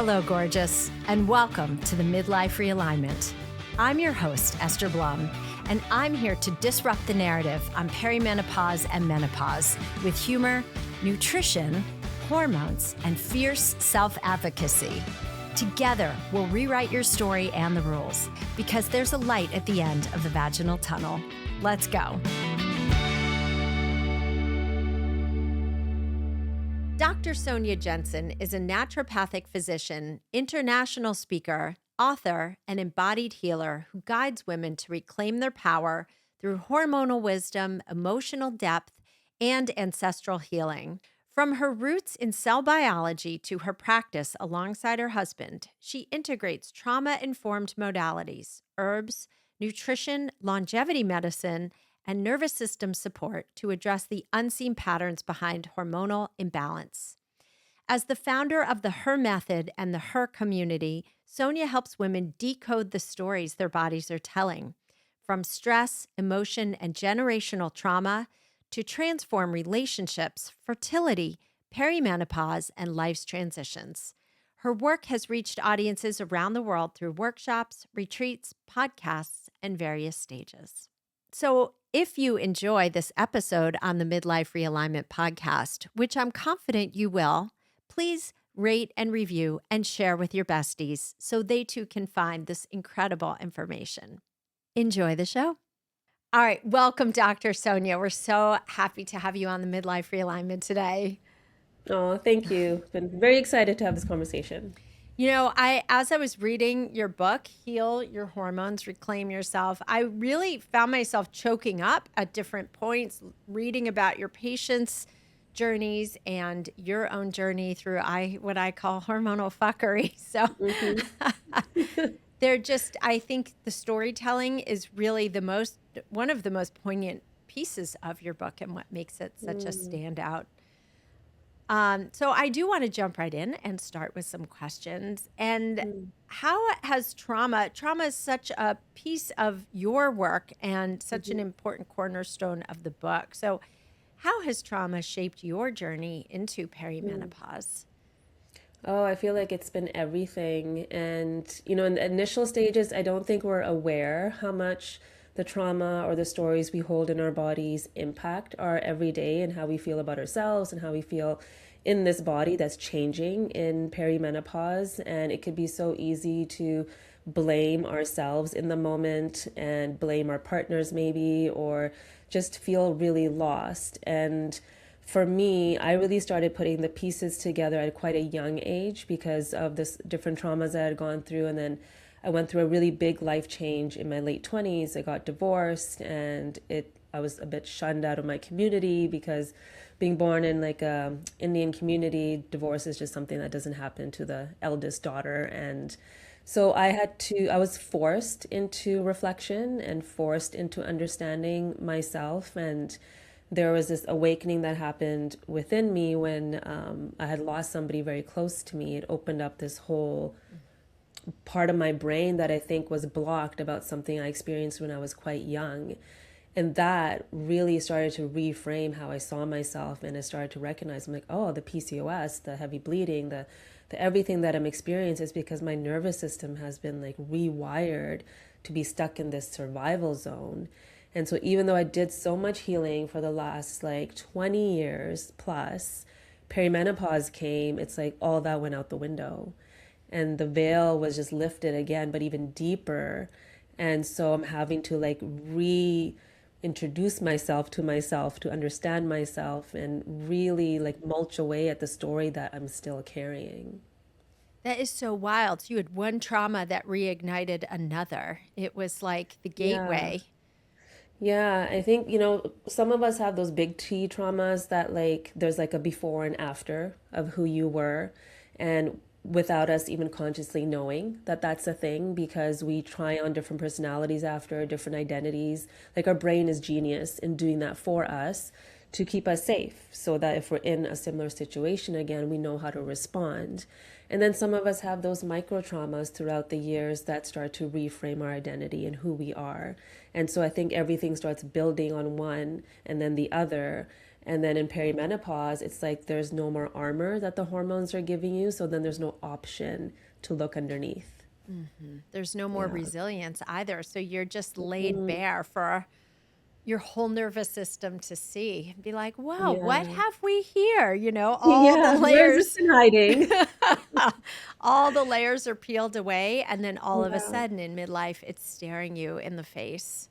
Hello, gorgeous, and welcome to the Midlife Re-Alignment. I'm your host, Esther Blum, and I'm here to disrupt the narrative on perimenopause and menopause with humor, nutrition, hormones, and fierce self-advocacy. Together, we'll rewrite your story and the rules because there's a light at the end of the vaginal tunnel. Let's go. Dr. Sonya Jensen is a naturopathic physician, international speaker, author, and embodied healer who guides women to reclaim their power through hormonal wisdom, emotional depth, and ancestral healing. From her roots in cell biology to her practice alongside her husband, she integrates trauma-informed modalities, herbs, nutrition, longevity medicine, and nervous system support to address the unseen patterns behind hormonal imbalance. As the founder of the Her Method and the Her Community, Sonya helps women decode the stories their bodies are telling, from stress, emotion, and generational trauma to transform relationships, fertility, perimenopause, and life's transitions. Her work has reached audiences around the world through workshops, retreats, podcasts, and various stages. So if you enjoy this episode on the Midlife Re-Alignment Podcast, which I'm confident you will, please rate and review and share with your besties so they too can find this incredible information. Enjoy the show. All right. Welcome, Dr. Sonya. We're so happy to have you on the Midlife Re-Alignment today. Oh, thank you. Been very excited to have this conversation. You know, as I was reading your book, Heal Your Hormones, Reclaim Yourself, I really found myself choking up at different points, reading about your patients' journeys and your own journey through what I call hormonal fuckery. So they're just, I think the storytelling is really one of the most poignant pieces of your book and what makes it such a standout. So I do want to jump right in and start with some questions. And how has trauma is such a piece of your work and such an important cornerstone of the book. So how has trauma shaped your journey into perimenopause? Oh, I feel like it's been everything. And, in the initial stages, I don't think we're aware how much the trauma or the stories we hold in our bodies impact our everyday and how we feel about ourselves and how we feel in this body that's changing in perimenopause. And it could be so easy to blame ourselves in the moment and blame our partners maybe, or just feel really lost. And for me, I really started putting the pieces together at quite a young age because of this different traumas I had gone through. And then I went through a really big life change in my late 20s. I got divorced and I was a bit shunned out of my community because being born in like a Indian community, divorce is just something that doesn't happen to the eldest daughter. And so I was forced into reflection and forced into understanding myself. And there was this awakening that happened within me when I had lost somebody very close to me. It opened up this whole part of my brain that I think was blocked about something I experienced when I was quite young. And that really started to reframe how I saw myself. And I started to recognize, I'm like, oh, the PCOS, the heavy bleeding, the everything that I'm experiencing is because my nervous system has been like rewired to be stuck in this survival zone. And so even though I did so much healing for the last like 20 years plus, perimenopause came, it's like all that went out the window. And the veil was just lifted again, but even deeper. And so I'm having to like reintroduce myself to understand myself and really like mulch away at the story that I'm still carrying. That is so wild. So you had one trauma that reignited another. It was like the gateway. Yeah, I think, some of us have those big T traumas that like there's like a before and after of who you were. And without us even consciously knowing that that's a thing, because we try on different personalities after different identities. Like our brain is genius in doing that for us to keep us safe so that if we're in a similar situation again, we know how to respond. And then some of us have those micro traumas throughout the years that start to reframe our identity and who we are. And so I think everything starts building on one and then the other. And then in perimenopause, it's like there's no more armor that the hormones are giving you. So then there's no option to look underneath. There's no more Yeah. resilience either. So you're just laid Mm, bare for your whole nervous system to see and be like, whoa, what yeah. have we here? You know, all the Yeah. Where's this layers, been hiding? all the layers are peeled away. And then all of a Yeah. sudden in midlife, it's staring you in the face.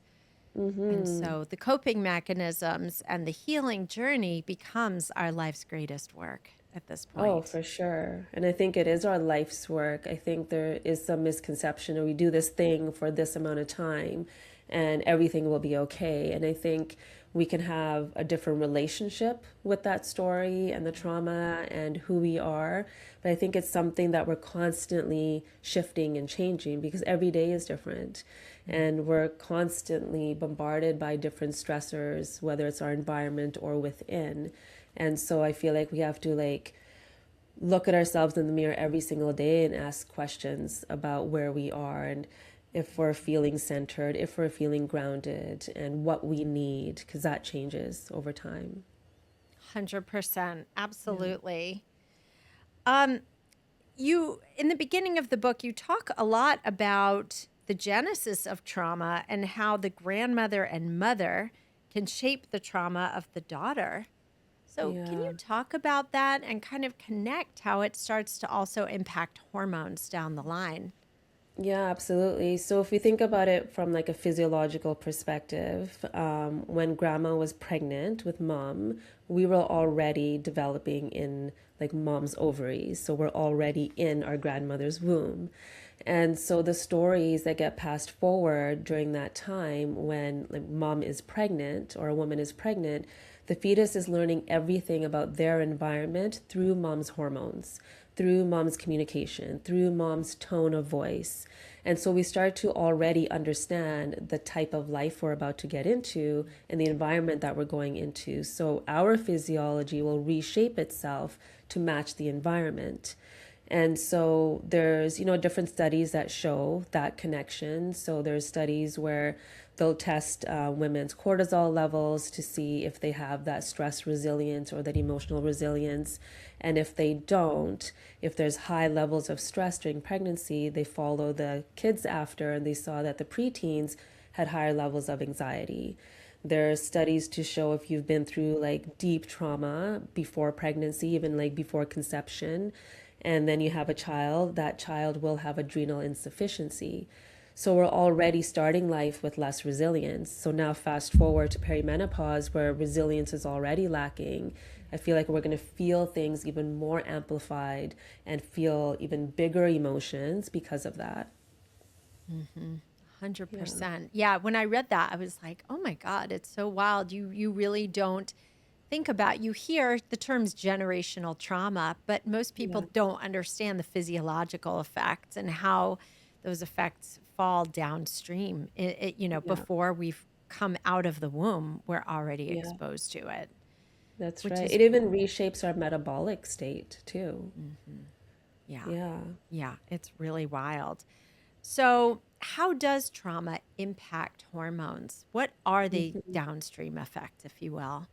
And Mm-hmm. so the coping mechanisms and the healing journey becomes our life's greatest work at this Oh, point. for sure. And I think it is our life's work. I think there is some misconception, or we do this thing for this amount of time and everything will be okay. And I think we can have a different relationship with that story and the trauma and who we are. But I think it's something that we're constantly shifting and changing because every day is different. And we're constantly bombarded by different stressors, whether it's our environment or within. And so I feel like we have to look at ourselves in the mirror every single day and ask questions about where we are and if we're feeling centered, if we're feeling grounded, and what we need, because that changes over time. 100%. Yeah. Absolutely. Um, you, in the beginning of the book, you talk a lot about the genesis of trauma and how the grandmother and mother can shape the trauma of the daughter. So, can you Yeah. talk about that and kind of connect how it starts to also impact hormones down the line? Yeah, absolutely. So if we think about it from like a physiological perspective, when grandma was pregnant with mom, we were already developing in like mom's ovaries. So we're already in our grandmother's womb. And so the stories that get passed forward during that time when like mom is pregnant or a woman is pregnant, the fetus is learning everything about their environment through mom's hormones, through mom's communication, through mom's tone of voice. And so we start to already understand the type of life we're about to get into and the environment that we're going into. So our physiology will reshape itself to match the environment. And so there's, different studies that show that connection. So there's studies where they'll test women's cortisol levels to see if they have that stress resilience or that emotional resilience. And if they don't, if there's high levels of stress during pregnancy, they follow the kids after and they saw that the preteens had higher levels of anxiety. There are studies to show if you've been through like deep trauma before pregnancy, even like before conception, and then you have a child, that child will have adrenal insufficiency. So we're already starting life with less resilience. So now fast forward to perimenopause where resilience is already lacking. I feel like we're going to feel things even more amplified and feel even bigger emotions because of that. 100%. Yeah, when I read that, I was like, "Oh my God, it's so wild." You really don't think about, you hear the terms generational trauma, but most people Yeah. don't understand the physiological effects and how those effects fall downstream. Yeah. Before we've come out of the womb, we're already Yeah. exposed to it, That's which right. is It even reshapes our metabolic state too. yeah. Yeah. Yeah, it's really wild. So, how does trauma impact hormones? What are the downstream effects, if you will?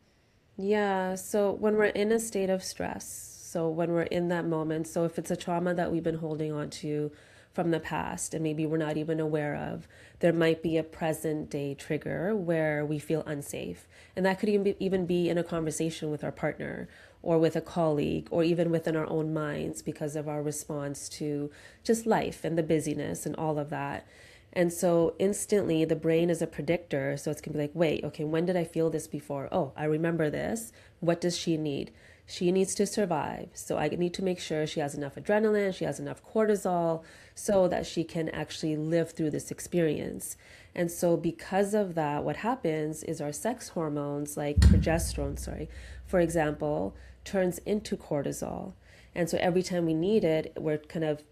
Yeah, so when we're in a state of stress, so when we're in that moment, so if it's a trauma that we've been holding on to from the past and maybe we're not even aware of, there might be a present day trigger where we feel unsafe. And that could even be in a conversation with our partner or with a colleague or even within our own minds because of our response to just life and the busyness and all of that. And so instantly the brain is a predictor. So it's going to be like, wait, okay, when did I feel this before? Oh, I remember this. What does she need? She needs to survive. So I need to make sure she has enough adrenaline, she has enough cortisol so that she can actually live through this experience. And so because of that, what happens is our sex hormones like progesterone, for example, turns into cortisol. And so every time we need it, we're kind of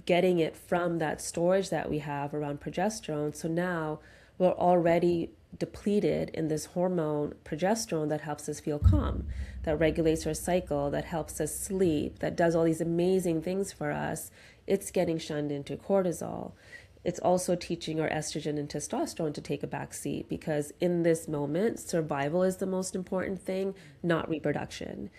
getting it from that storage that we have around progesterone. So now we're already depleted in this hormone progesterone that helps us feel calm, that regulates our cycle, that helps us sleep, that does all these amazing things for us. It's getting shunned into cortisol. it's also teaching our estrogen and testosterone to take a back seat, because in this moment, survival is the most important thing, not reproduction.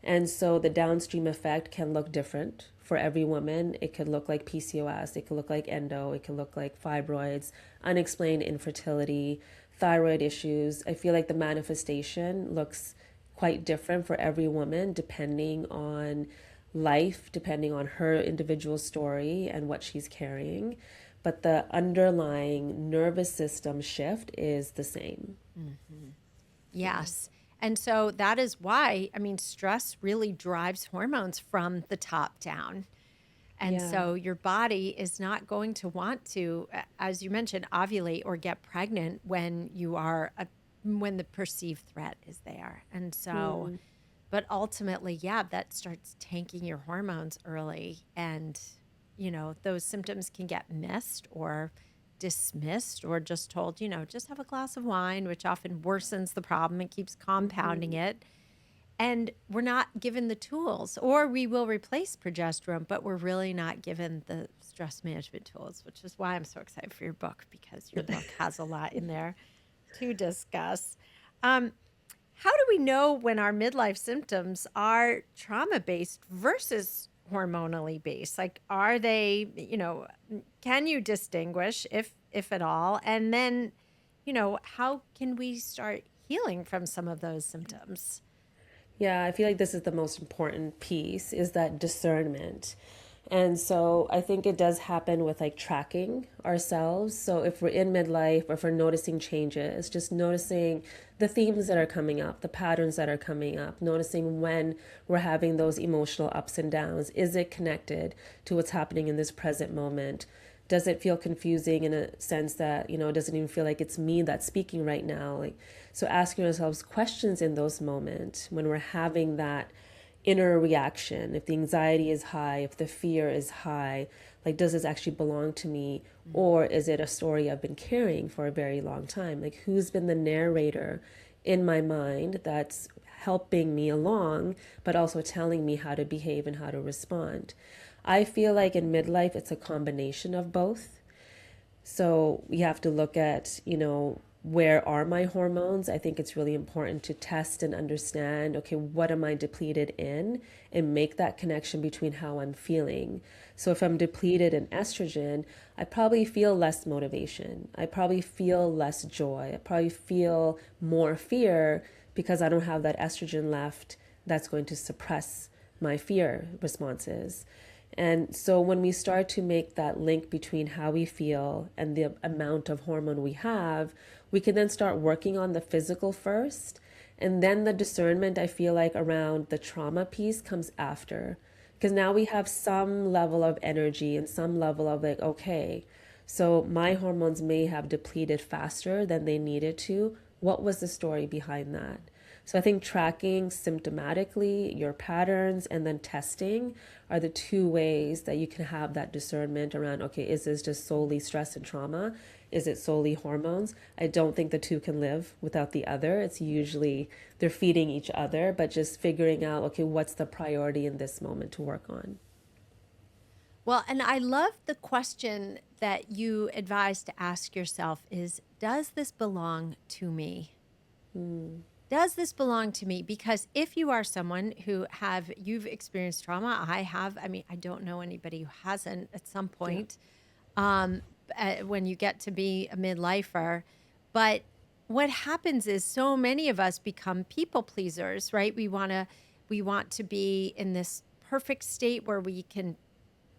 And so the downstream effect can look different for every woman. It could look like PCOS, it could look like endo, it could look like fibroids, unexplained infertility, thyroid issues. I feel like the manifestation looks quite different for every woman depending on life, depending on her individual story and what she's carrying. But the underlying nervous system shift is the same. Yes. And so that is why, I mean, stress really drives hormones from the top down. And Yeah. so your body is not going to want to, as you mentioned, ovulate or get pregnant when you are, when the perceived threat is there. And so, but ultimately, yeah, that starts tanking your hormones early. And, you know, those symptoms can get missed or dismissed or just told, you know, just have a glass of wine, which often worsens the problem and keeps compounding it. And we're not given the tools, or we will replace progesterone, but we're really not given the stress management tools, which is why I'm so excited for your book, because your book has a lot in there to discuss. How do we know when our midlife symptoms are trauma-based versus hormonally based? Like, are they, you know, can you distinguish if at all? And then, you know, how can we start healing from some of those symptoms? Yeah, I feel like this is the most important piece, is that discernment. And so I think it does happen with like tracking ourselves. So if we're in midlife, or if we're noticing changes, just noticing the themes that are coming up, the patterns that are coming up, noticing when we're having those emotional ups and downs. Is it connected to what's happening in this present moment? Does it feel confusing in a sense that, you know, it doesn't even feel like it's me that's speaking right now? Like, so asking ourselves questions in those moments when we're having that inner reaction, if the anxiety is high, if the fear is high, like, does this actually belong to me? Or is it a story I've been carrying for a very long time? Like, who's been the narrator in my mind that's helping me along, but also telling me how to behave and how to respond? I feel like in midlife, it's a combination of both. So we have to look at, you know, where are my hormones? I think it's really important to test and understand, okay, what am I depleted in? And make that connection between how I'm feeling. So if I'm depleted in estrogen, I probably feel less motivation. I probably feel less joy. I probably feel more fear because I don't have that estrogen left that's going to suppress my fear responses. And so when we start to make that link between how we feel and the amount of hormone we have, we can then start working on the physical first. And then the discernment, I feel like, around the trauma piece comes after. Because now we have some level of energy and some level of like, okay, so my hormones may have depleted faster than they needed to. What was the story behind that? So I think tracking symptomatically your patterns and then testing are the two ways that you can have that discernment around, okay, is this just solely stress and trauma? Is it solely hormones? I don't think the two can live without the other. It's usually they're feeding each other, but just figuring out, okay, what's the priority in this moment to work on? Well, and I love the question that you advise to ask yourself is, does this belong to me? Does this belong to me? Because if you are someone you've experienced trauma, I have, I mean, I don't know anybody who hasn't at some Yeah. point, um, when you get to be a midlifer. But what happens is so many of us become people pleasers, right? We want to be in this perfect state where we can,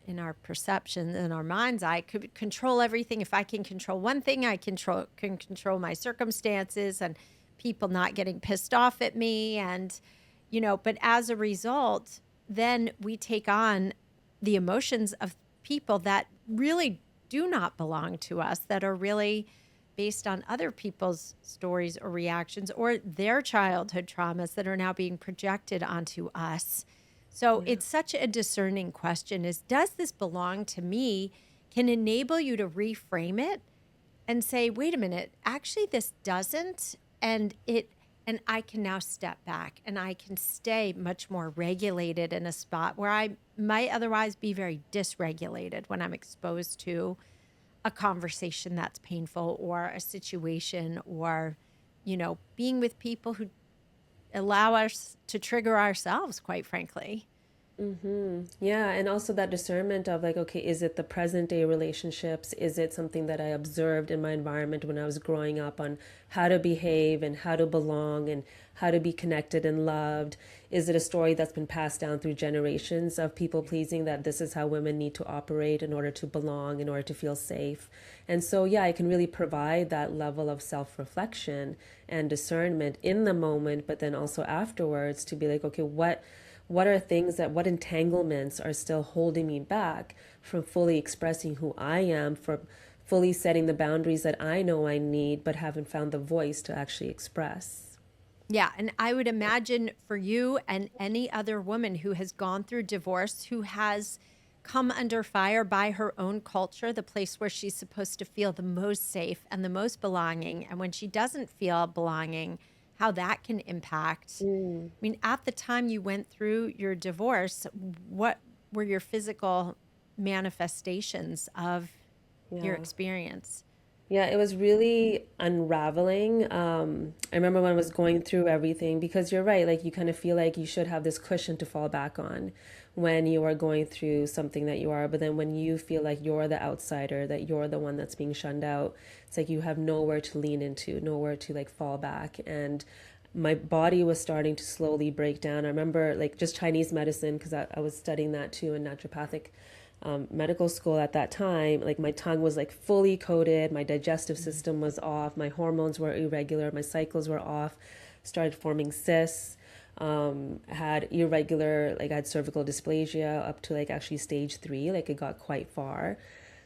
in our perception, in our mind's eye, could control everything. If I can control one thing, I can control my circumstances and people not getting pissed off at me. And, you know, but as a result, then we take on the emotions of people that really do not belong to us, that are really based on other people's stories or reactions or their childhood traumas that are now being projected onto us. So Yeah. it's such a discerning question, is, does this belong to me? Can enable you to reframe it and say, wait a minute, actually this doesn't. And I can now step back and I can stay much more regulated in a spot where I might otherwise be very dysregulated when I'm exposed to a conversation that's painful or a situation or, being with people who allow us to trigger ourselves, quite frankly. Yeah, and also that discernment of like, okay, is it the present day relationships? Is it something that I observed in my environment when I was growing up on how to behave and how to belong and how to be connected and loved? Is it a story that's been passed down through generations of people pleasing, that this is how women need to operate in order to belong, in order to feel safe? And so, yeah, I can really provide that level of self-reflection and discernment in the moment, but then also afterwards to be like, okay, what are things what entanglements are still holding me back from fully expressing who I am, from fully setting the boundaries that I know I need, but haven't found the voice to actually express? Yeah. And I would imagine for you and any other woman who has gone through divorce, who has come under fire by her own culture, the place where she's supposed to feel the most safe and the most belonging. And when she doesn't feel belonging, how that can impact. Mm, I mean, at the time you went through your divorce, what were your physical manifestations of your yeah. experience? Yeah, it was really unraveling. I remember when I was going through everything, because you're right, like you kind of feel like you should have this cushion to fall back on when you are going through something that you are. But then when you feel like you're the outsider, that you're the one that's being shunned out, it's like you have nowhere to lean into, nowhere to like fall back. And my body was starting to slowly break down. I remember like just Chinese medicine, because I was studying that too in naturopathic medical school at that time. Like my tongue was like fully coated, my digestive system was off, my hormones were irregular, my cycles were off, started forming cysts, had irregular, like I had cervical dysplasia up to like actually stage 3, like it got quite far.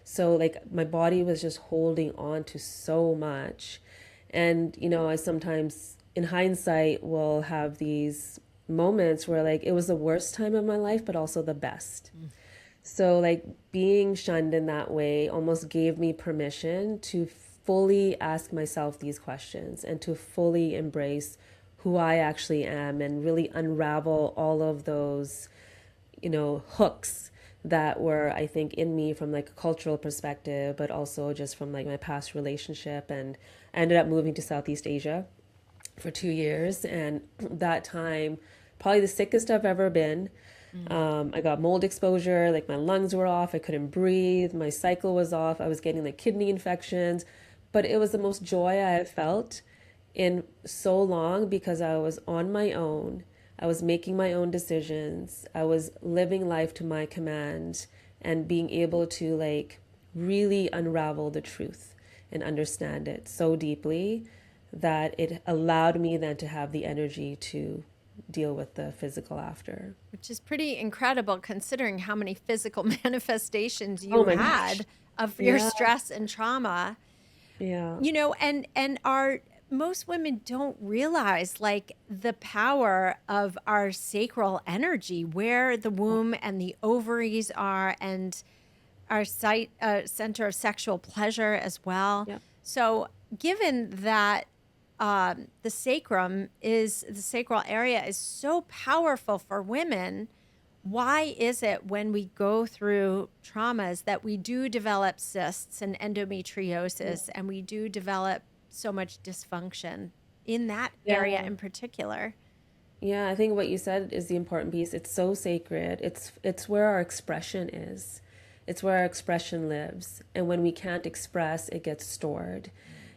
So like my body was just holding on to so much. And I sometimes in hindsight will have these moments where like it was the worst time of my life but also the best. So, like, being shunned in that way almost gave me permission to fully ask myself these questions and to fully embrace who I actually am and really unravel all of those, hooks that were, I think, in me from like a cultural perspective, but also just from like my past relationship. And I ended up moving to Southeast Asia for 2 years. And that time, probably the sickest I've ever been. I got mold exposure, like my lungs were off, I couldn't breathe, my cycle was off, I was getting like kidney infections, but it was the most joy I have felt in so long because I was on my own. I was making my own decisions. I was living life to my command and being able to like really unravel the truth and understand it so deeply that it allowed me then to have the energy to deal with the physical after. Which is pretty incredible considering how many physical manifestations Oh you my gosh. had of your Yeah. stress and trauma. Yeah. And our most women don't realize like the power of our sacral energy, where the womb and the ovaries are, and our center of sexual pleasure as well. Yeah. So, given that the sacral area is so powerful for women, why is it when we go through traumas that we do develop cysts and endometriosis and we do develop so much dysfunction in that area Yeah. in particular? Yeah, I think what you said is the important piece. It's so sacred. It's where our expression is. It's where our expression lives. And when we can't express, it gets stored.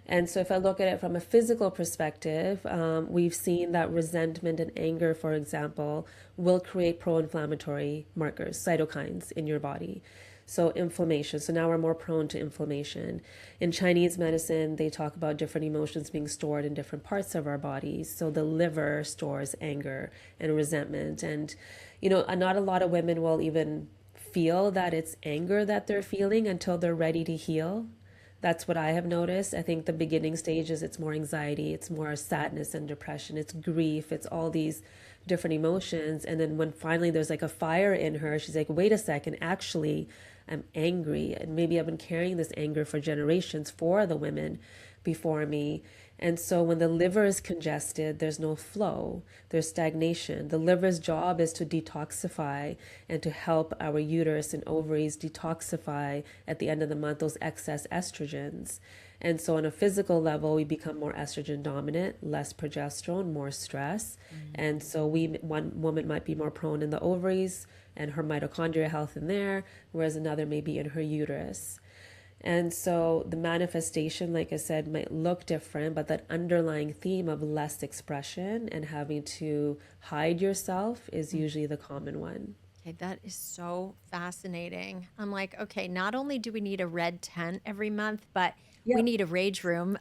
And so if I look at it from a physical perspective, we've seen that resentment and anger, for example, will create pro-inflammatory markers, cytokines in your body. So inflammation. So now we're more prone to inflammation. In Chinese medicine, they talk about different emotions being stored in different parts of our bodies. So the liver stores anger and resentment. And, not a lot of women will even feel that it's anger that they're feeling until they're ready to heal. That's what I have noticed. I think the beginning stages, it's more anxiety, it's more sadness and depression, it's grief, it's all these different emotions. And then when finally there's like a fire in her, she's like, wait a second, actually, I'm angry. And maybe I've been carrying this anger for generations for the women before me. And so when the liver is congested, there's no flow, there's stagnation. The liver's job is to detoxify and to help our uterus and ovaries detoxify at the end of the month those excess estrogens. And so on a physical level, we become more estrogen dominant, less progesterone, more stress. And so one woman might be more prone in the ovaries and her mitochondria health in there, whereas another may be in her uterus. And so the manifestation, like I said, might look different, but that underlying theme of less expression and having to hide yourself is usually the common one. Okay, that is so fascinating. I'm like, okay, not only do we need a red tent every month, but we Yep. need a rage room.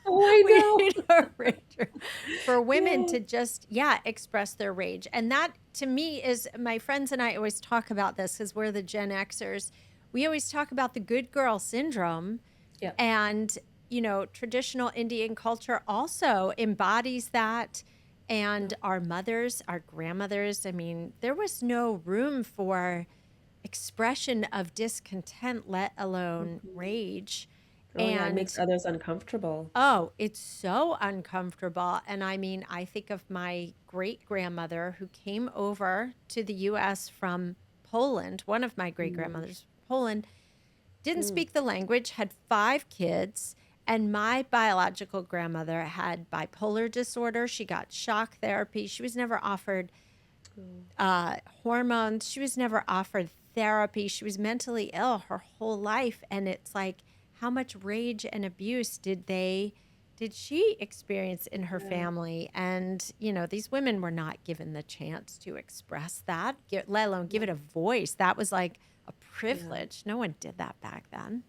Oh, I We know. need a rage room for women Yeah. to just, yeah, express their rage. And that to me is, my friends and I always talk about this because we're the Gen Xers. We always talk about the good girl syndrome. Yep. And, traditional Indian culture also embodies that. And our mothers, our grandmothers, I mean, there was no room for expression of discontent, let alone rage. Oh, yeah. It And makes others uncomfortable. oh, it's so uncomfortable. And I mean, I think of my great grandmother who came over to the US from Poland, one of my great Mm, grandmothers, Poland, didn't mm, speak the language, had 5 kids. And my biological grandmother had bipolar disorder. She got shock therapy. She was never offered mm. hormones. She was never offered therapy. She was mentally ill her whole life. And it's like, how much rage and abuse did she experience in her Yeah. family? And, these women were not given the chance to express that, let alone give Yeah. it a voice. That was like a Yeah. privilege. No one did that back then,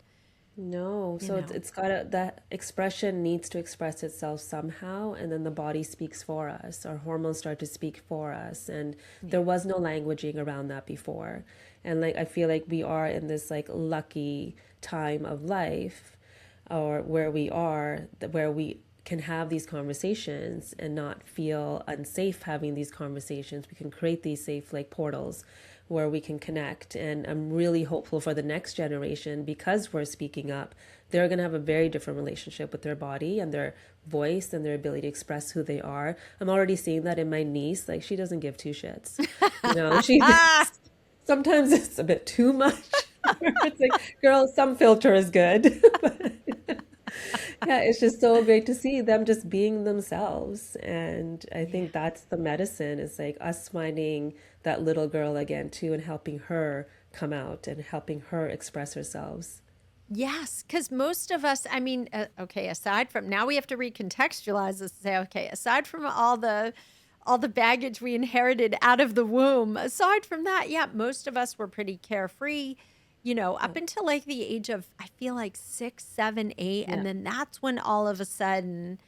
No, you so know. it's gotta, that expression needs to express itself somehow, and then the body speaks for us. Our hormones start to speak for us, and Yeah. there was no languaging around that before. And like I feel like we are in this like lucky time of life, or where we are, where we can have these conversations and not feel unsafe having these conversations. We can create these safe like portals where we can connect. And I'm really hopeful for the next generation, because we're speaking up, they're going to have a very different relationship with their body and their voice and their ability to express who they are. I'm already seeing that in my niece. Like, she doesn't give two shits. She sometimes it's a bit too much. It's like, girl, some filter is good. But yeah, it's just so great to see them just being themselves. And I Yeah. think that's the medicine, is like us finding that little girl again too, and helping her come out and helping her express herself. Yes, because most of us, I mean, okay, aside from now we have to recontextualize this and say, okay, aside from all the baggage we inherited out of the womb, aside from that, yeah, most of us were pretty carefree, Yeah. up until like the age of, I feel like 6, 7, 8, Yeah. and then that's when all of a sudden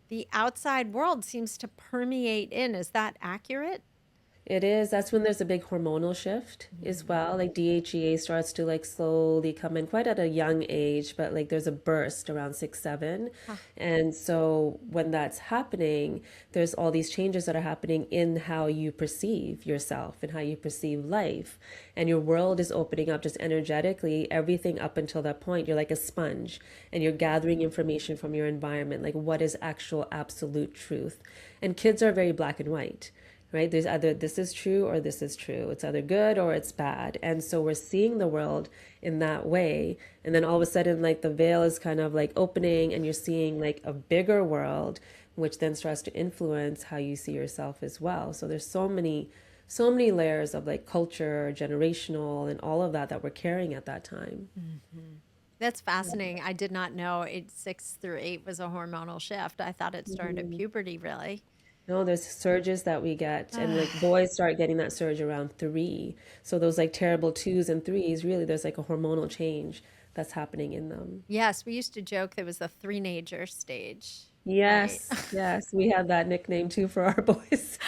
the outside world seems to permeate in. Is that accurate? It is. That's when there's a big hormonal shift as Mm. well. Like DHEA starts to like slowly come in quite at a young age, but like there's a burst around 6, 7. Huh. And so when that's happening, there's all these changes that are happening in how you perceive yourself and how you perceive life. And your world is opening up just energetically. Everything up until that point, you're like a sponge and you're gathering information from your environment, like what is actual absolute truth. And kids are very black and white, right? There's either this is true or this is true. It's either good or it's bad. And so we're seeing the world in that way. And then all of a sudden, like the veil is kind of like opening and you're seeing like a bigger world, which then starts to influence how you see yourself as well. So there's so many layers of like culture, generational, and all of that that we're carrying at that time. That's fascinating. I did not know 6 through 8 was a hormonal shift. I thought it started at Mhm. puberty, really. No, there's surges that we get, and like boys start getting that surge around 3. So those like terrible 2s and 3s, really, there's like a hormonal change that's happening in them. Yes, we used to joke there was the three-nager stage, right? Yes, yes, we have that nickname too for our boys.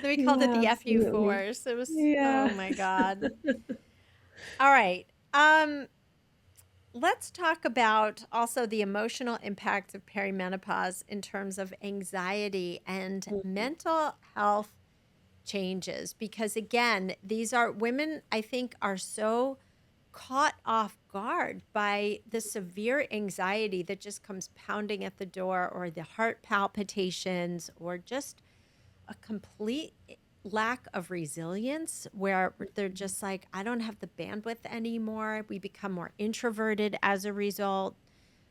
Then we called it Yeah, the FU absolutely. force. It was, oh Yeah. my God. All right. Let's talk about also the emotional impact of perimenopause in terms of anxiety and mental health changes. Because again, these are women, I think, are so caught off guard by the severe anxiety that just comes pounding at the door, or the heart palpitations, or just a complete lack of resilience where they're just like, I don't have the bandwidth anymore. We become more introverted as a result.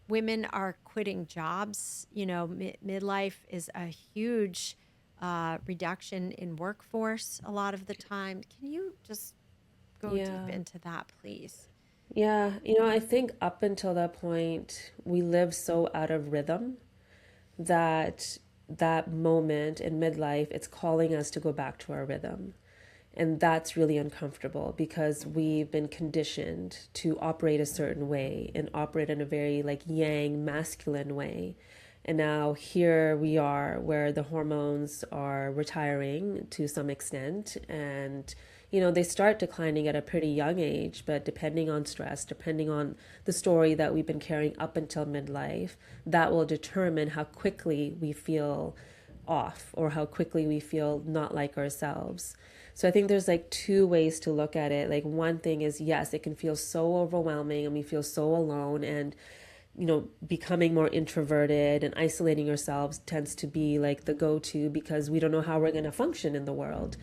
Women are quitting jobs. Midlife is a huge reduction in workforce a lot of the time. Can you just go deep Yeah. into that, please? Yeah. I think up until that point, we live so out of rhythm that that moment in midlife, it's calling us to go back to our rhythm. And that's really uncomfortable because we've been conditioned to operate a certain way and operate in a very like yang masculine way. And now here we are where the hormones are retiring to some extent. And, they start declining at a pretty young age, but depending on stress, depending on the story that we've been carrying up until midlife, that will determine how quickly we feel off or how quickly we feel not like ourselves. So I think there's like two ways to look at it. Like one thing is, yes, it can feel so overwhelming and we feel so alone, and becoming more introverted and isolating ourselves tends to be like the go-to because we don't know how we're going to function in the world.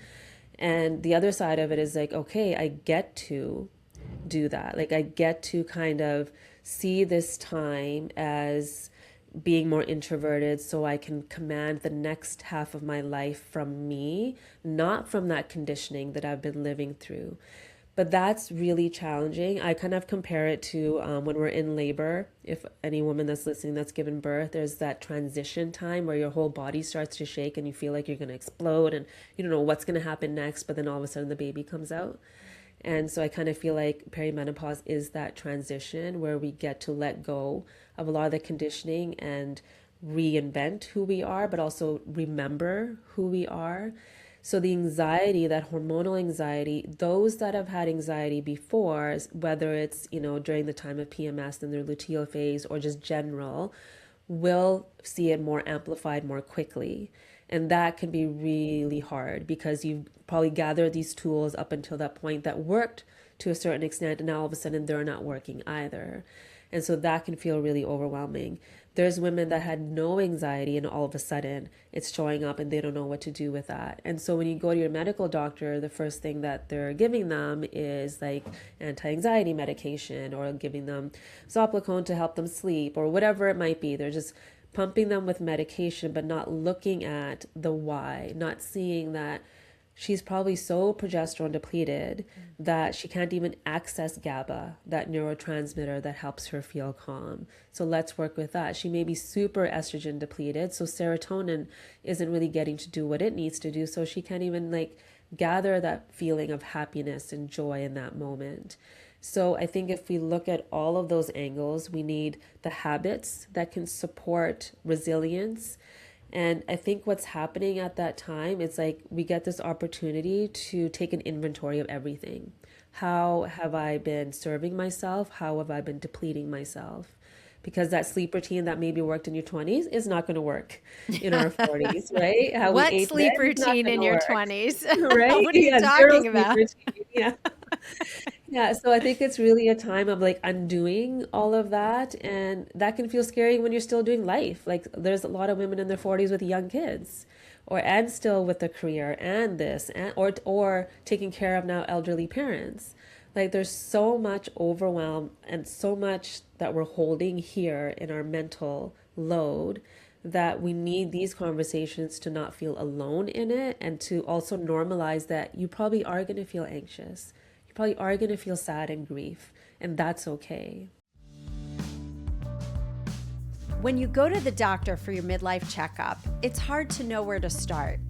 And the other side of it is like, okay, I get to do that. Like I get to kind of see this time as being more introverted so I can command the next half of my life from me, not from that conditioning that I've been living through. But that's really challenging. I kind of compare it to when we're in labor. If any woman that's listening that's given birth, there's that transition time where your whole body starts to shake and you feel like you're going to explode and you don't know what's going to happen next, but then all of a sudden the baby comes out. And so I kind of feel like perimenopause is that transition where we get to let go of a lot of the conditioning and reinvent who we are, but also remember who we are. So the anxiety, that hormonal anxiety, those that have had anxiety before, whether it's, during the time of PMS in their luteal phase or just general, will see it more amplified more quickly. And that can be really hard because you've probably gathered these tools up until that point that worked to a certain extent, and now all of a sudden they're not working either. And so that can feel really overwhelming. There's women that had no anxiety and all of a sudden it's showing up and they don't know what to do with that. And so when you go to your medical doctor, the first thing that they're giving them is like anti-anxiety medication or giving them Zopiclone to help them sleep or whatever it might be. They're just pumping them with medication, but not looking at the why, not seeing that she's probably so progesterone depleted that she can't even access GABA, that neurotransmitter that helps her feel calm. So let's work with that. She may be super estrogen depleted, so serotonin isn't really getting to do what it needs to do, so she can't even like gather that feeling of happiness and joy in that moment. So I think if we look at all of those angles, we need the habits that can support resilience. And I think what's happening at that time, it's like we get this opportunity to take an inventory of everything. How have I been serving myself? How have I been depleting myself? Because that sleep routine that maybe worked in your 20s is not going to work in our 40s, right? How we What ate then sleep is not routine going in to your work, 20s? right? What are you Yeah, zero talking sleep about? routine. Yeah. Yeah, so I think it's really a time of like undoing all of that. And that can feel scary when you're still doing life. Like there's a lot of women in their 40s with young kids and still with a career and this and or taking care of now elderly parents. Like there's so much overwhelm and so much that we're holding here in our mental load that we need these conversations to not feel alone in it and to also normalize that you probably are going to feel anxious. You probably are going to feel sad and grief, and that's okay. When you go to the doctor for your midlife checkup, it's hard to know where to start.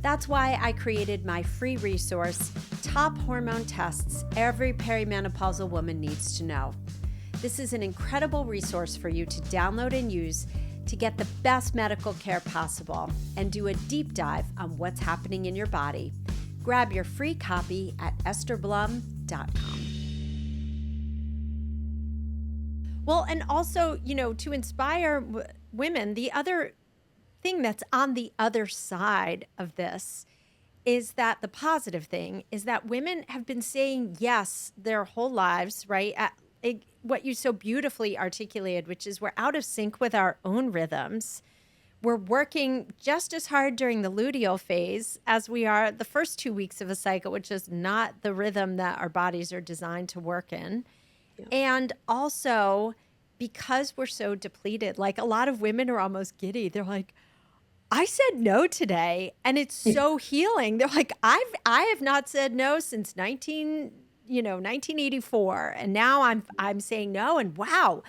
That's why I created my free resource, Top Hormone Tests Every Perimenopausal Woman Needs to Know. This is an incredible resource for you to download and use to get the best medical care possible and do a deep dive on what's happening in your body. Grab your free copy at estherblum.com. Well, and also, to inspire women, the other thing that's on the other side of this is that the positive thing is that women have been saying yes their whole lives, right? What you so beautifully articulated, which is we're out of sync with our own rhythms. We're working just as hard during the luteal phase as we are the first 2 weeks of a cycle, which is not the rhythm that our bodies are designed to work in. Yeah. And also, because we're so depleted, like a lot of women are almost giddy. They're like, I said no today, and it's so healing. They're like, I have not said no since 1984, and now I'm saying no, and wow,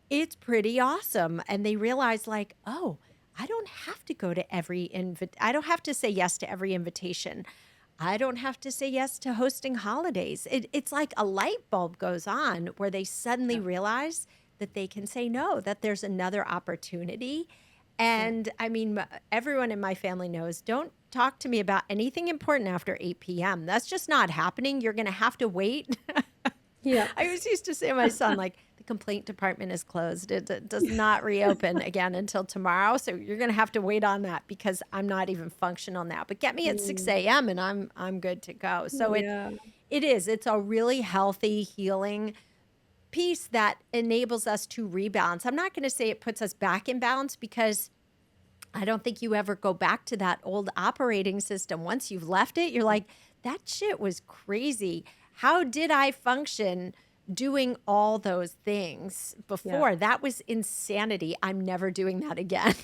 it's pretty awesome. And they realize like, oh, I don't have to go to I don't have to say yes to every invitation. I don't have to say yes to hosting holidays. It's like a light bulb goes on where they suddenly Yeah. realize that they can say no, that there's another opportunity. Yeah. And I mean, everyone in my family knows, don't talk to me about anything important after 8 p.m. That's just not happening. You're going to have to wait. Yeah. I always used to say to my son, like, the complaint department is closed. It does not reopen again until tomorrow. So you're going to have to wait on that because I'm not even functional now. But get me at 6 Mm. a.m. and I'm good to go. So Yeah. it's a really healthy, healing piece that enables us to rebalance. I'm not going to say it puts us back in balance because I don't think you ever go back to that old operating system. Once you've left it, you're like, that shit was crazy. How did I function doing all those things Yeah. before? That was insanity. I'm never doing that again.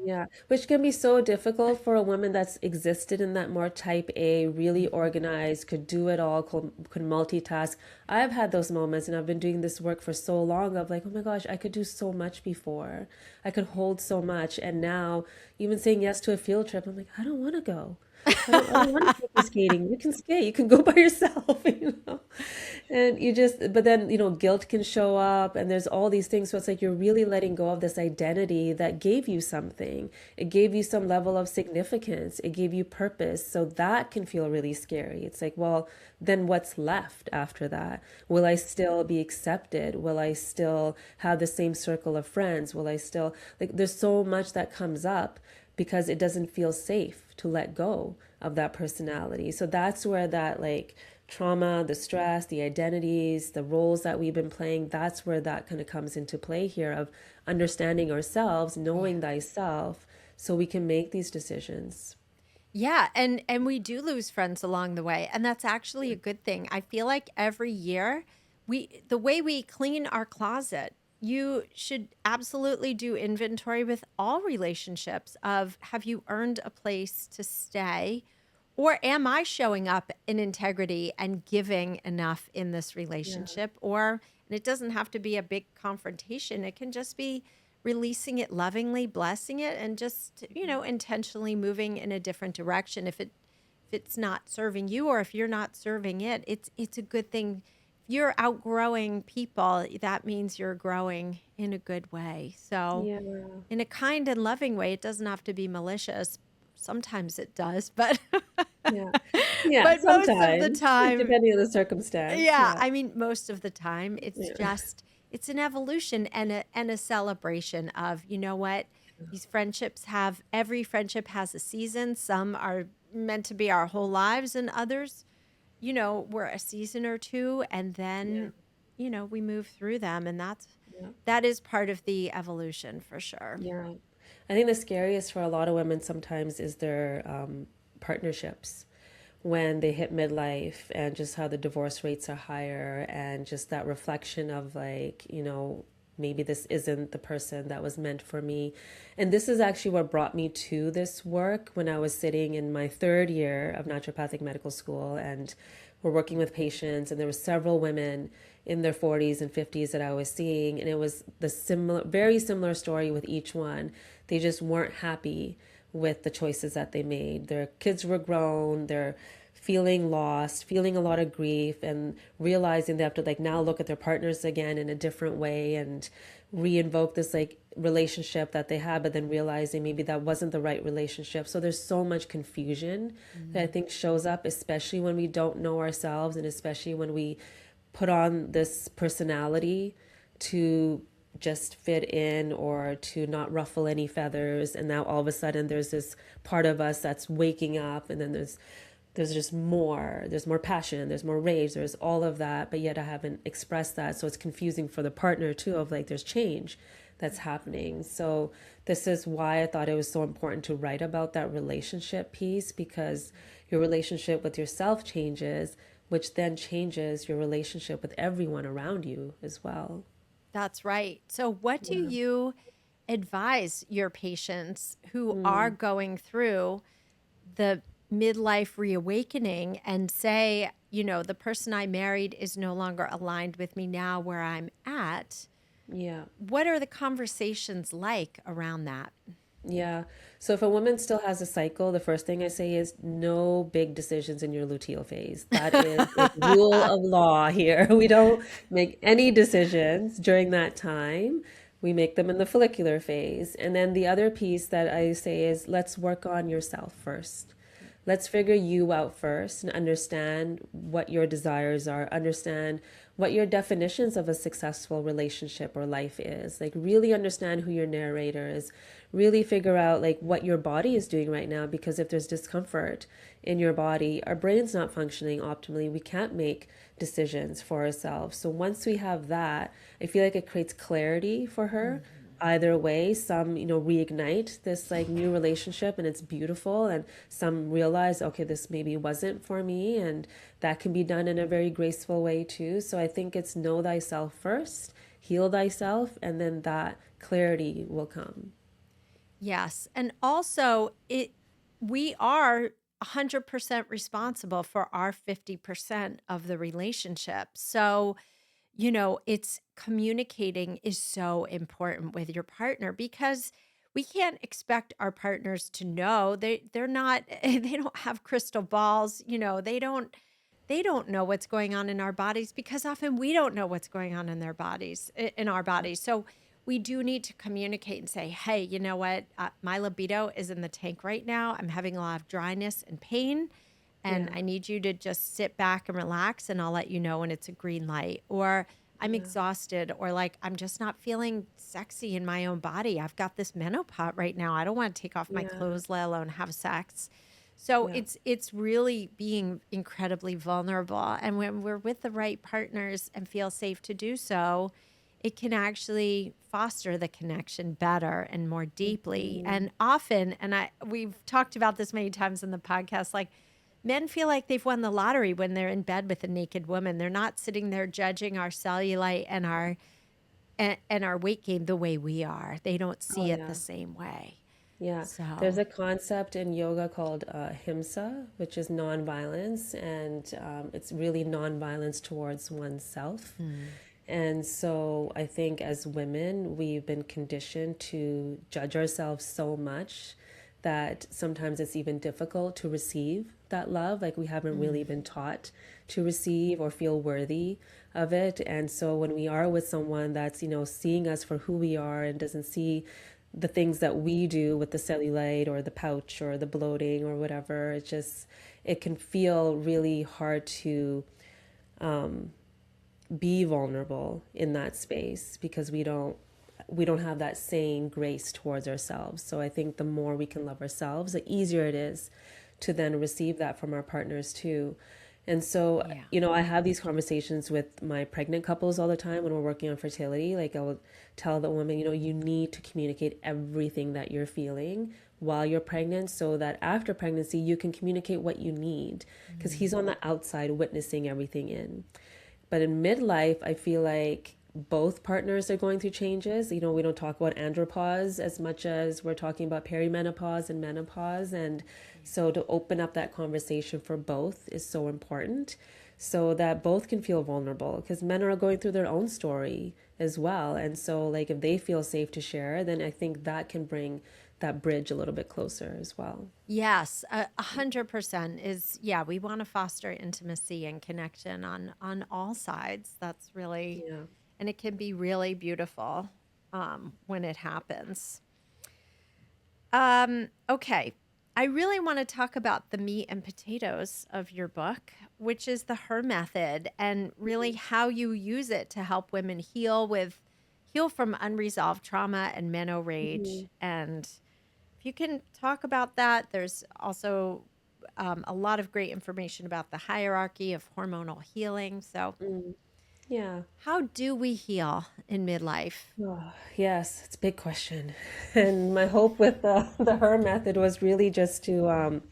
Yeah, which can be so difficult for a woman that's existed in that more type A, really organized, could do it all, could multitask. I've had those moments and I've been doing this work for so long of like, oh my gosh, I could do so much before. I could hold so much. And now even saying yes to a field trip, I'm like, I don't want to go. I don't want to take you skating. You can skate. You can go by yourself, you know. And you just, but then, guilt can show up and there's all these things. So it's like you're really letting go of this identity that gave you something. It gave you some level of significance. It gave you purpose. So that can feel really scary. It's like, well, then what's left after that? Will I still be accepted? Will I still have the same circle of friends? Will I still, like, there's so much that comes up because it doesn't feel safe to let go of that personality. So that's where that like trauma, the stress, the identities, the roles that we've been playing, that's where that kind of comes into play here of understanding ourselves, knowing thyself, so we can make these decisions. Yeah, and we do lose friends along the way, and that's actually a good thing. I feel like every year the way we clean our closet, you should absolutely do inventory with all relationships of have you earned a place to stay or am I showing up in integrity and giving enough in this Yeah. relationship? Or, and it doesn't have to be a big confrontation. It can just be releasing it lovingly, blessing it, and just, intentionally moving in a different direction. If it's not serving you or if you're not serving it, it's a good thing. If you're outgrowing people, that means you're growing in a good way. So Yeah. in a kind and loving way, it doesn't have to be malicious. Sometimes it does, but Yeah. Yeah. but most of the Sometimes, time, depending on the circumstance. yeah, Yeah. I mean, most of the time, Yeah. it's an evolution and a celebration of, you know what, every friendship has a season. Some are meant to be our whole lives, and others, we're a season or two, and Yeah. then, we move through them, and Yeah. that is part of the evolution for sure. Yeah. I think the scariest for a lot of women sometimes is their partnerships when they hit midlife and just how the divorce rates are higher and just that reflection of like, maybe this isn't the person that was meant for me. And this is actually what brought me to this work when I was sitting in my third year of naturopathic medical school and we're working with patients and there were several women in their 40s and 50s that I was seeing and it was very similar story with each one. They just weren't happy with the choices that they made. Their kids were grown, they're feeling lost, feeling a lot of grief, and realizing they have to like now look at their partners again in a different way and reinvoke this like relationship that they had, but then realizing maybe that wasn't the right relationship. So there's so much confusion that I think shows up, especially when we don't know ourselves and especially when we put on this personality to just fit in or to not ruffle any feathers. And now all of a sudden there's this part of us that's waking up, and then there's just more, there's more passion, there's more rage, there's all of that, but yet I haven't expressed that. So it's confusing for the partner too, of like, there's change that's happening. So this is why I thought it was so important to write about that relationship piece, because your relationship with yourself changes, which then changes your relationship with everyone around you as well. That's right. So, what do Yeah. you advise your patients who are Mm. going through the midlife reawakening and say, the person I married is no longer aligned with me now where I'm at? Yeah. What are the conversations like around that? Yeah. So if a woman still has a cycle, the first thing I say is no big decisions in your luteal phase. That is like rule of law here. We don't make any decisions during that time. We make them in the follicular phase. And then the other piece that I say is let's work on yourself first. Let's figure you out first and understand what your desires are, understand what your definitions of a successful relationship or life is. Like, really understand who your narrator is, really figure out like what your body is doing right now, because if there's discomfort in your body, our brain's not functioning optimally. We can't make decisions for ourselves. So once we have that, I feel like it creates clarity for her. Either way, some reignite this like new relationship and it's beautiful, and some realize, okay, this maybe wasn't for me, and that can be done in a very graceful way too. So I think it's know thyself first, heal thyself, and then that clarity will come. Yes. And also, we are 100% responsible for our 50% of the relationship. So, it's communicating is so important with your partner, because we can't expect our partners to know. They're not they don't have crystal balls, they don't know what's going on in our bodies, because often we don't know what's going on in their bodies, in our bodies. So we do need to communicate and say, hey, you know what? My libido is in the tank right now. I'm having a lot of dryness and pain, and Yeah, I need you to just sit back and relax, and I'll let you know when it's a green light. Or I'm yeah, exhausted, or like I'm just not feeling sexy in my own body. I've got this menopause right now. I don't want to take off my yeah, clothes, let alone have sex. So yeah, it's really being incredibly vulnerable. And when we're with the right partners and feel safe to do so, it can actually foster the connection better and more deeply. mm, And often, and we've talked about this many times in the podcast, like men feel like they've won the lottery when they're in bed with a naked woman. They're not sitting there judging our cellulite and our weight gain the way we are. They don't oh see it the yeah. same way. Yeah, there's So, a concept in yoga called himsa, which is nonviolence, and it's really nonviolence towards oneself. mm, And so I think as women, we've been conditioned to judge ourselves so much that sometimes it's even difficult to receive that love. Like, we haven't really mm, been taught to receive or feel worthy of it. And so when we are with someone that's, seeing us for who we are and doesn't see the things that we do with the cellulite or the pouch or the bloating or whatever, it can feel really hard to be vulnerable in that space, because we don't have that same grace towards ourselves. So I think the more we can love ourselves, the easier it is to then receive that from our partners too. And so, yeah. I have these conversations with my pregnant couples all the time when we're working on fertility. Like, I will tell the woman, you need to communicate everything that you're feeling while you're pregnant, so that after pregnancy you can communicate what you need, because he's Mm. on the outside witnessing everything in. But in midlife, I feel like both partners are going through changes. We don't talk about andropause as much as we're talking about perimenopause and menopause. And so to open up that conversation for both is so important, so that both can feel vulnerable, because men are going through their own story as well. And so, like, if they feel safe to share, then I think that can bring that bridge a little bit closer as well. Yes, 100% is, yeah, we want to foster intimacy and connection on all sides. That's really, Yeah. and it can be really beautiful when it happens. Okay. I really want to talk about the meat and potatoes of your book, which is the Her Method, and really how you use it to help women heal from unresolved trauma and meno Mhm. rage. And if you can talk about that, there's also a lot of great information about the hierarchy of hormonal healing. So, Mm. Yeah. how do we heal in midlife? Oh, yes, it's a big question. And my hope with the her method was really just to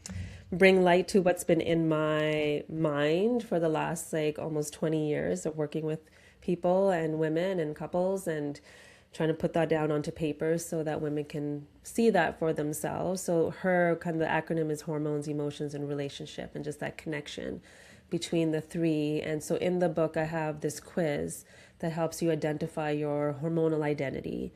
bring light to what's been in my mind for the last like almost 20 years of working with people and women and couples and trying to put that down onto paper so that women can see that for themselves. So her kind of the acronym is hormones, emotions, and relationship, and just that connection between the three. And so in the book, I have this quiz that helps you identify your hormonal identity.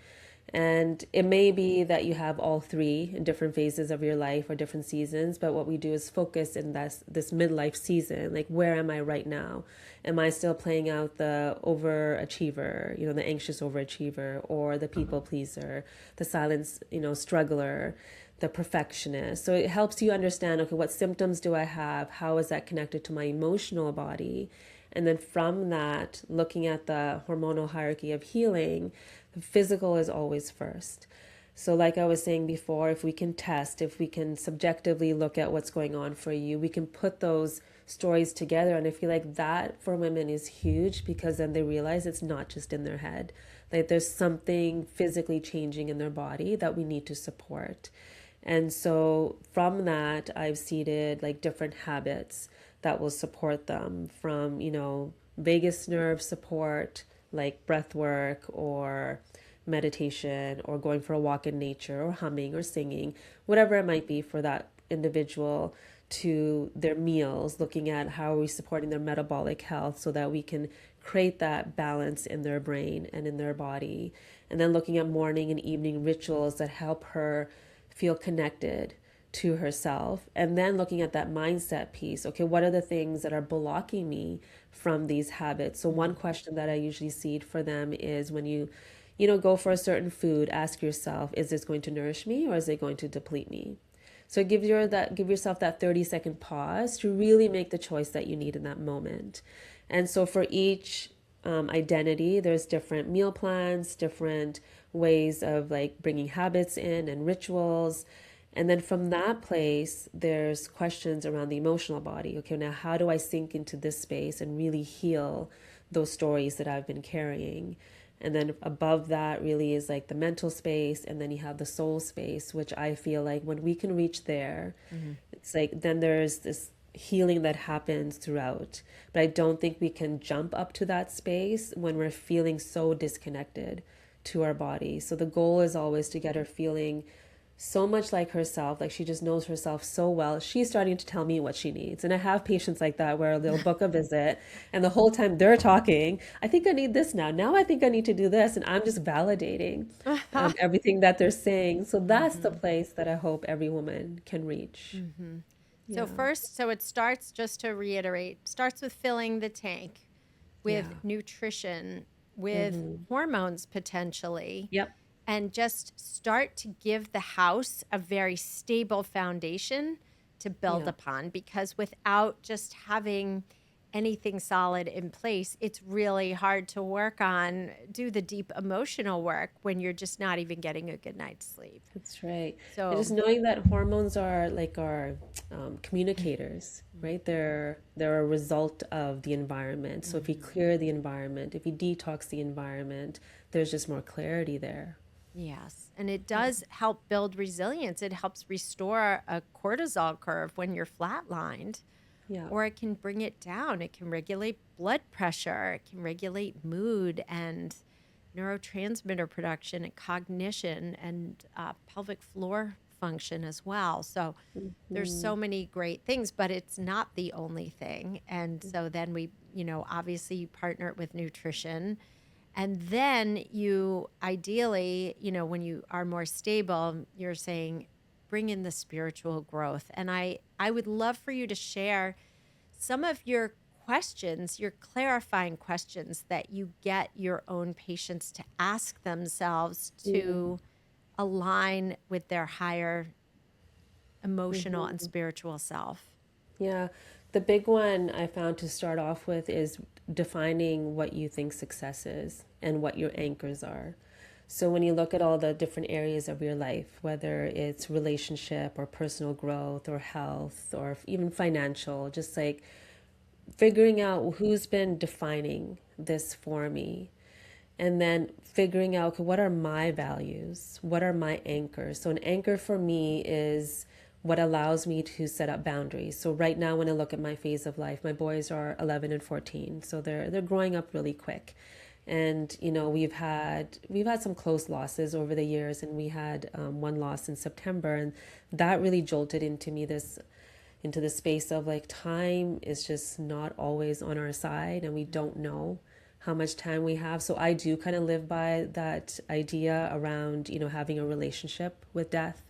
And it may be that you have all three in different phases of your life or different seasons, but what we do is focus in this midlife season, like where am I right now? Am I still playing out the overachiever, the anxious overachiever, or the people pleaser, the silent, struggler, the perfectionist? So it helps you understand, okay, what symptoms do I have? How is that connected to my emotional body? And then from that, looking at the hormonal hierarchy of healing, the physical is always first. So, like I was saying before, if we can test, if we can subjectively look at what's going on for you, we can put those stories together. And I feel like that for women is huge because then they realize it's not just in their head. Like there's something physically changing in their body that we need to support. And so from that, I've seeded like different habits that will support them from, vagus nerve support, like breath work or meditation or going for a walk in nature or humming or singing, whatever it might be for that individual, to their meals, looking at how are we supporting their metabolic health so that we can create that balance in their brain and in their body. And then looking at morning and evening rituals that help her feel connected to herself, and then looking at that mindset piece. Okay, what are the things that are blocking me from these habits? So one question that I usually seed for them is when you go for a certain food, ask yourself, is this going to nourish me or is it going to deplete me? So give yourself that 30-second pause to really make the choice that you need in that moment. And so for each identity, there's different meal plans, different ways of like bringing habits in and rituals. And then from that place, there's questions around the emotional body. Okay, now how do I sink into this space and really heal those stories that I've been carrying? And then above that really is like the mental space. And then you have the soul space, which I feel like when we can reach there, it's like then there's this healing that happens throughout. But I don't think we can jump up to that space when we're feeling so disconnected to our body. So the goal is always to get her feeling so much like herself, like she just knows herself so well. She's starting to tell me what she needs. And I have patients like that where they'll book a visit and the whole time they're talking, I think I need this now. Now I think I need to do this. And I'm just validating everything that they're saying. So that's the place that I hope every woman can reach. So Yeah. first, so it starts, just to reiterate, starts with filling the tank with Yeah. nutrition, with hormones potentially, Yep. and just start to give the house a very stable foundation to build Yeah. upon. Because without just having anything solid in place, it's really hard to do the deep emotional work when you're just not even getting a good night's sleep. That's right. And So, just knowing that hormones are like our communicators, right? They're a result of the environment. So if you clear the environment, if you detox the environment, there's just more clarity there. yes. And it does help build resilience. It helps restore a cortisol curve when you're flatlined, Yeah. or it can bring it down. It can regulate blood pressure, it can regulate mood and neurotransmitter production and cognition and pelvic floor function as well. So there's Mm-hmm. so many great things, but it's not the only thing. And so then we, obviously you partner it with nutrition. And then you ideally, when you are more stable, you're saying bring in the spiritual growth. And I would love for you to share some of your questions, your clarifying questions that you get your own patients to ask themselves to align with their higher emotional and Mm-hmm. spiritual self. Yeah. The big one I found to start off with is defining what you think success is and what your anchors are. So when you look at all the different areas of your life, whether it's relationship or personal growth or health or even financial, just like figuring out who's been defining this for me, and then figuring out, okay, what are my values? What are my anchors? So an anchor for me is what allows me to set up boundaries. So right now, when I look at my phase of life, my boys are 11 and 14, so they're growing up really quick. And we've had some close losses over the years, and we had one loss in September, and that really jolted into the space of like time is just not always on our side, and we don't know how much time we have. So I do kind of live by that idea around, having a relationship with death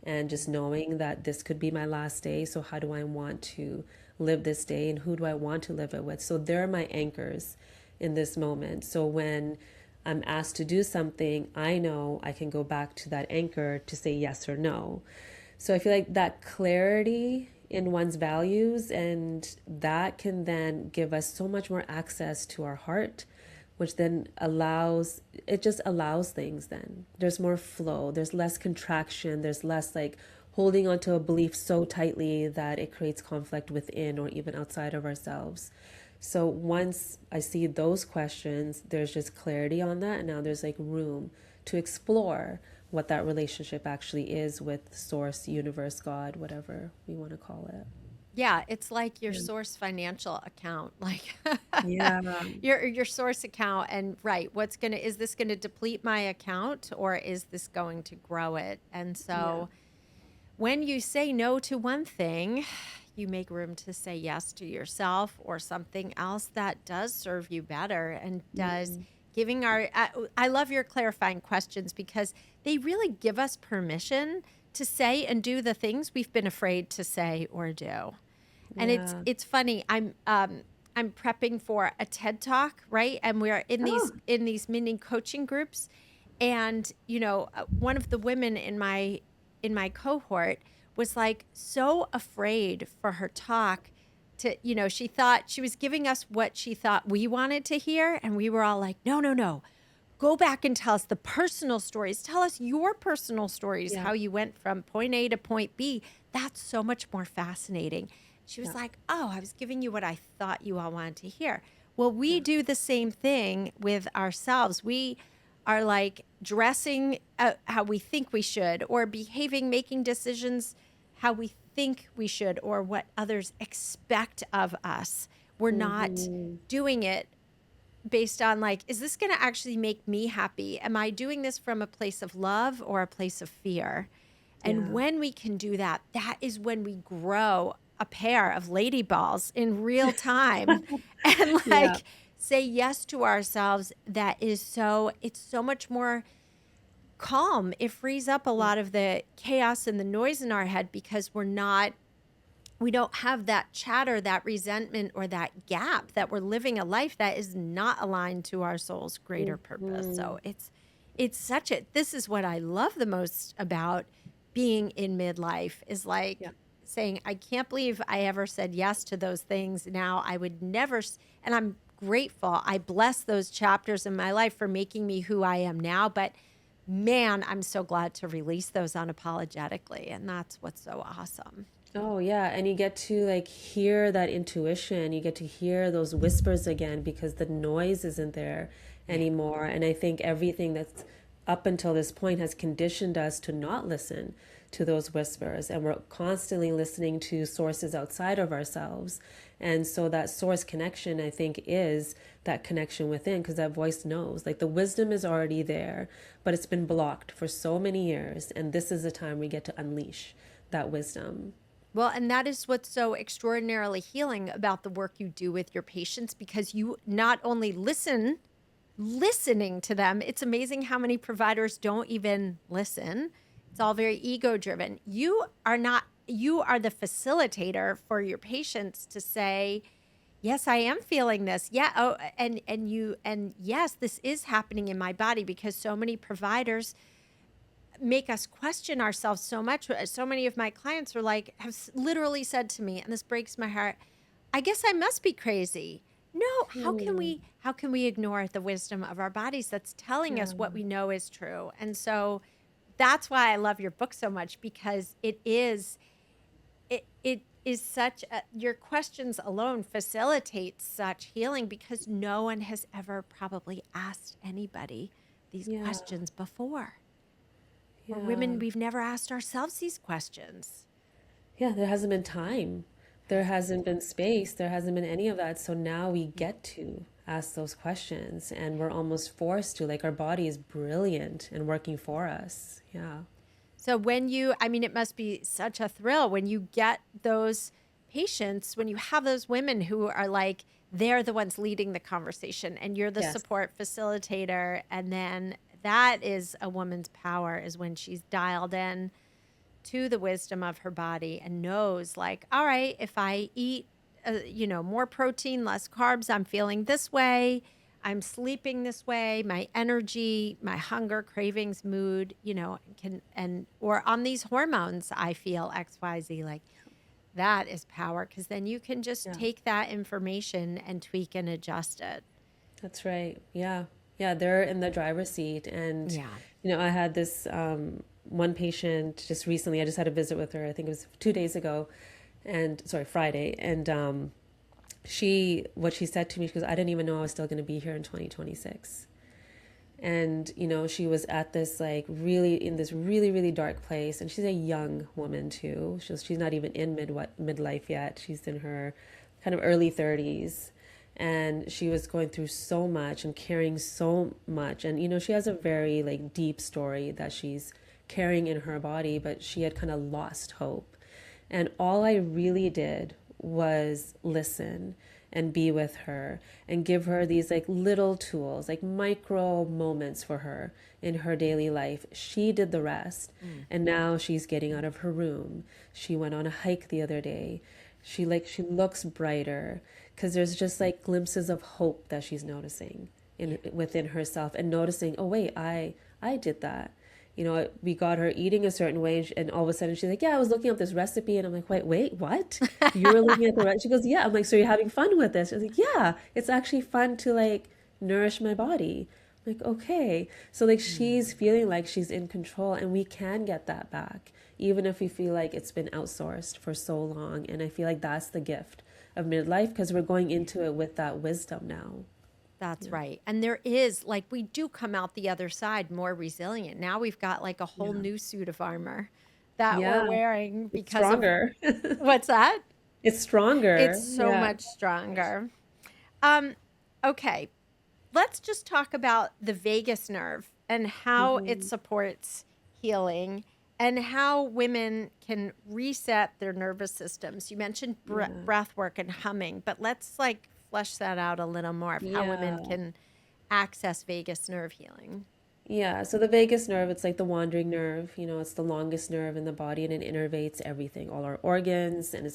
and just knowing that this could be my last day. So how do I want to live this day, and who do I want to live it with? So they're my anchors in this moment. So when I'm asked to do something, I know I can go back to that anchor to say yes or no. So I feel like that clarity in one's values, and that can then give us so much more access to our heart, which then allows things. Then there's more flow, there's less contraction, there's less like holding onto a belief so tightly that it creates conflict within or even outside of ourselves. So once I see those questions, there's just clarity on that, and now there's like room to explore what that relationship actually is with source, universe, God, whatever we want to call it. Yeah, it's like your source financial account, like Yeah. your source account, and right, is this gonna deplete my account, or is this going to grow it? And so when you say no to one thing, you make room to say yes to yourself or something else that does serve you better and does giving I love your clarifying questions, because they really give us permission to say and do the things we've been afraid to say or do. And it's funny. I'm prepping for a TED Talk, right? And we're in these mini coaching groups, and one of the women in my cohort was like so afraid for her talk to, she thought she was giving us what she thought we wanted to hear, and we were all like, no. Go back and tell us the personal stories. Tell us your personal stories, how you went from point A to point B. That's so much more fascinating. She was like, oh, I was giving you what I thought you all wanted to hear. Well, we do the same thing with ourselves. We are like dressing how we think we should, or behaving, making decisions how we think we should, or what others expect of us. We're not doing it based on like, is this going to actually make me happy? Am I doing this from a place of love or a place of fear? And when we can do that, that is when we grow a pair of lady balls in real time and like say yes to ourselves. It's so much more calm. It frees up a lot of the chaos and the noise in our head, because we don't have that chatter, that resentment, or that gap that we're living a life that is not aligned to our soul's greater purpose. So this is what I love the most about being in midlife, is like saying, I can't believe I ever said yes to those things. Now I would never, and I'm grateful. I bless those chapters in my life for making me who I am now. But man, I'm so glad to release those unapologetically. And that's what's so awesome. Oh, yeah. And you get to like hear that intuition. You get to hear those whispers again, because the noise isn't there anymore. And I think everything that's up until this point has conditioned us to not listen to those whispers. And we're constantly listening to sources outside of ourselves. And so that source connection, I think, is that connection within, because that voice knows, like, the wisdom is already there, but it's been blocked for so many years. And this is the time we get to unleash that wisdom. Well, and that is what's so extraordinarily healing about the work you do with your patients, because you not only listening to them. It's amazing how many providers don't even listen. It's all very ego driven. You are the facilitator for your patients to say, yes, I am feeling this. Yeah. Oh, and yes, this is happening in my body, because so many providers make us question ourselves so much. So many of my clients have literally said to me, and this breaks my heart, I guess I must be crazy. No, Hmm. how can we ignore the wisdom of our bodies that's telling Yeah. us what we know is true? And so that's why I love your book so much, because it is such a, your questions alone facilitate such healing, because no one has ever probably asked anybody these Yeah. questions before. Or Yeah. women, we've never asked ourselves these questions. Yeah, there hasn't been time. There hasn't been space. There hasn't been any of that. So now we Yeah. get to ask those questions and we're almost forced to. Like our body is brilliant and working for us. Yeah. So when you, I mean, it must be such a thrill when you get those patients, when you have those women who are like, they're the ones leading the conversation and you're the Yes. support facilitator. And then that is a woman's power, is when she's dialed in to the wisdom of her body and knows, like, all right, if I eat, more protein, less carbs, I'm feeling this way. I'm sleeping this way. My energy, my hunger, cravings, mood, can, and, or on these hormones, I feel XYZ. Like, that is power, because then you can just Yeah. take that information and tweak and adjust it. That's right. Yeah. Yeah. They're in the driver's seat. And, Yeah. I had this one patient just recently. I just had a visit with her. I think it was 2 days ago. And sorry, Friday. And what she said to me, she goes, I didn't even know I was still going to be here in 2026. And she was at this like really in this really really dark place, and she's a young woman too. She's not even in midlife yet. She's in her kind of early 30s, and she was going through so much and carrying so much. And she has a very like deep story that she's carrying in her body, but she had kind of lost hope. And all I really did was listen and be with her and give her these like little tools, like micro moments for her in her daily life. She did the rest. Mm. And now she's getting out of her room. She went on a hike the other day. She looks brighter, because there's just like glimpses of hope that she's noticing Yeah. within herself, and noticing, oh wait, I did that. We got her eating a certain way, and all of a sudden she's like, yeah, I was looking up this recipe. And I'm like, wait, what? You were looking at the recipe? She goes, yeah. I'm like, so you're having fun with this? I was like, yeah, it's actually fun to like nourish my body. I'm like, okay. So like Mm. she's feeling like she's in control, and we can get that back, even if we feel like it's been outsourced for so long. And I feel like that's the gift of midlife, because we're going into it with that wisdom now. That's Yeah. right. And there is, like, we do come out the other side more resilient. Now we've got like a whole Yeah. new suit of armor that we're Yeah. wearing It's because of stronger. what's that? It's It's stronger. so Yeah. much stronger. Um, okay, let's just talk about the vagus nerve and how it Hmm. supports healing and how women can reset their nervous systems. You mentioned Yeah. breath work and humming, but let's like flesh that out a little more of how women Yeah. can access vagus nerve healing. Yeah. So the vagus nerve, it's like the wandering nerve. It's the longest nerve in the body, and it innervates everything, all our organs, and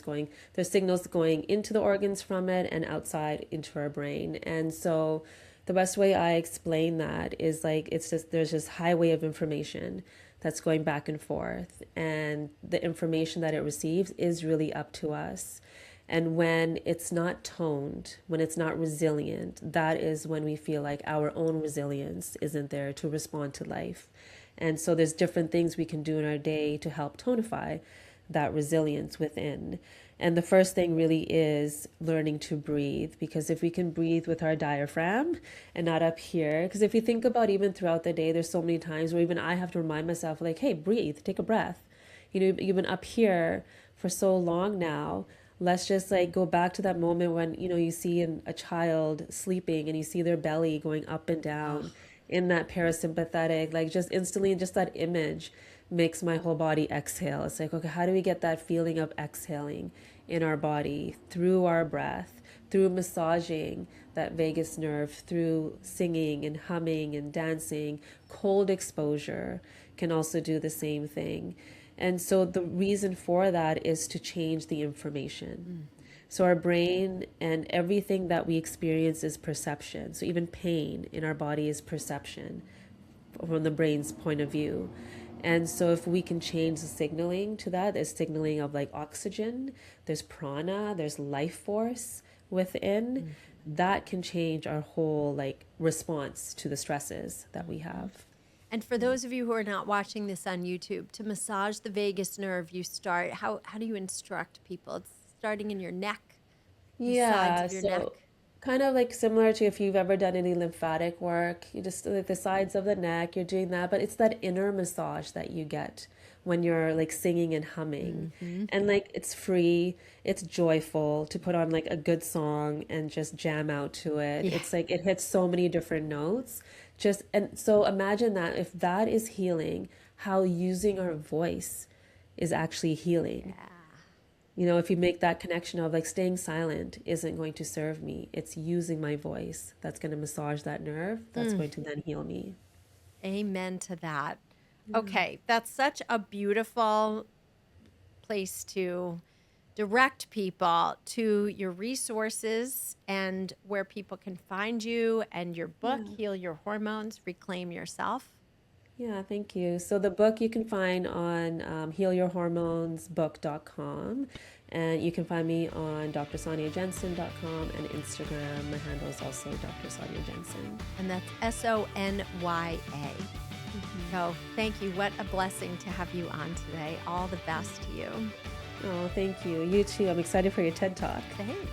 there's signals going into the organs from it and outside into our brain. And so the best way I explain that is like, there's this highway of information that's going back and forth, and the information that it receives is really up to us. And when it's not toned, when it's not resilient, that is when we feel like our own resilience isn't there to respond to life. And so there's different things we can do in our day to help tonify that resilience within. And the first thing really is learning to breathe, because if we can breathe with our diaphragm and not up here, because if you think about even throughout the day, there's so many times where even I have to remind myself, like, hey, breathe, take a breath. You've been up here for so long now. Let's just like go back to that moment when you see a child sleeping and you see their belly going up and Oh, down in that parasympathetic, like just instantly, just that image makes my whole body exhale. It's like, okay, how do we get that feeling of exhaling in our body through our breath, through massaging that vagus nerve, through singing and humming and dancing? Cold exposure can also do the same thing. And so the reason for that is to change the information. mm, So our brain and everything that we experience is perception. So even pain in our body is perception from the brain's point of view. And so if we can change the signaling to that, there's signaling of like oxygen, there's prana, there's life force within, mm. that can change our whole like response to the stresses that we have. And for those of you who are not watching this on YouTube, to massage the vagus nerve, you start, how do you instruct people? It's starting in your neck, the sides Yeah, of your neck. so kind of like similar to if you've ever done any lymphatic work, you just like the sides of the neck, you're doing that, but it's that inner massage that you get when you're like singing and humming. And like it's free, it's joyful to put on like a good song and just jam out to it. Yeah. It's like it hits so many different notes. Just and so imagine that if that is healing, how using our voice is actually healing. You know, if you make that connection of like staying silent isn't going to serve me, it's using my voice that's going to massage that nerve, that's going to then heal me. Amen to that. Okay, that's such a beautiful place to direct people to your resources and where people can find you and your book, Heal Your Hormones, Reclaim Yourself. Yeah, thank you. So the book you can find on healyourhormonesbook.com, and you can find me on drsonyajensen.com and Instagram. My handle is also Dr. Sonya Jensen. And that's SonyA. So thank you. What a blessing to have you on today. All the best to you. Oh, thank you. You too. I'm excited for your TED Talk. Thanks.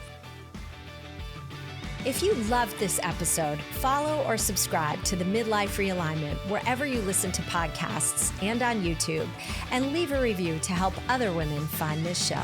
If you loved this episode, follow or subscribe to the Midlife Realignment wherever you listen to podcasts and on YouTube, and leave a review to help other women find this show.